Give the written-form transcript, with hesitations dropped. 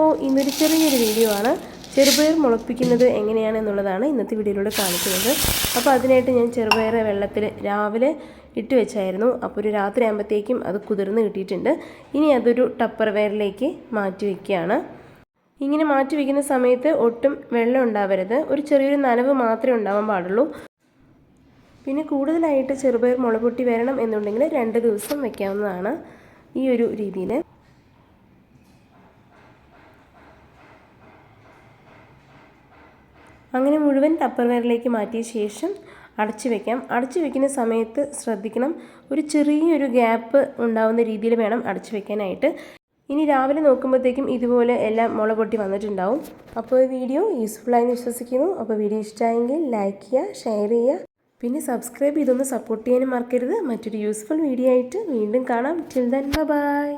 അപ്പോൾ ഇന്നൊരു ചെറിയൊരു വീഡിയോ ആണ്. ചെറുപയർ മുളപ്പിക്കുന്നത് എങ്ങനെയാണെന്നുള്ളതാണ് ഇന്നത്തെ വീഡിയോയിലൂടെ കാണിക്കുന്നത്. അപ്പോൾ അതിനായിട്ട് ഞാൻ ചെറുപയർ വെള്ളത്തിൽ രാവിലെ ഇട്ട് വെച്ചായിരുന്നു. അപ്പോൾ ഒരു രാത്രി ആകുമ്പോഴത്തേക്കും അത് കുതിർന്ന് കിട്ടിയിട്ടുണ്ട്. ഇനി അതൊരു ടപ്പർ വെയറിലേക്ക് മാറ്റി വയ്ക്കുകയാണ്. ഇങ്ങനെ മാറ്റി വയ്ക്കുന്ന സമയത്ത് ഒട്ടും വെള്ളം ഉണ്ടാവരുത്, ഒരു ചെറിയൊരു നനവ് മാത്രമേ ഉണ്ടാവാൻ പാടുള്ളൂ. പിന്നെ കൂടുതലായിട്ട് ചെറുപയർ മുളപൊട്ടി വരണം എന്നുണ്ടെങ്കിൽ 2 ദിവസം വയ്ക്കാവുന്നതാണ് ഈ ഒരു രീതിയിൽ. അങ്ങനെ മുഴുവൻ ടപ്പർ വെയറിലേക്ക് മാറ്റിയ ശേഷം അടച്ചു വയ്ക്കാം. അടച്ചു വയ്ക്കുന്ന സമയത്ത് ശ്രദ്ധിക്കണം, ഒരു ചെറിയൊരു ഗ്യാപ്പ് ഉണ്ടാകുന്ന രീതിയിൽ വേണം അടച്ചു വയ്ക്കാനായിട്ട്. ഇനി രാവിലെ നോക്കുമ്പോഴത്തേക്കും ഇതുപോലെ എല്ലാം മുള പൊട്ടി വന്നിട്ടുണ്ടാവും. അപ്പോൾ ഈ വീഡിയോ യൂസ്ഫുള്ളായി വിശ്വസിക്കുന്നു. അപ്പോൾ വീഡിയോ ഇഷ്ടമായെങ്കിൽ ലൈക്ക് ചെയ്യുക, ഷെയർ ചെയ്യുക, പിന്നെ സബ്സ്ക്രൈബ് ചെയ്തൊന്ന് സപ്പോർട്ട് ചെയ്യാനും മറക്കരുത്. മറ്റൊരു യൂസ്ഫുൾ വീഡിയോ ആയിട്ട് വീണ്ടും കാണാം. Till then bye.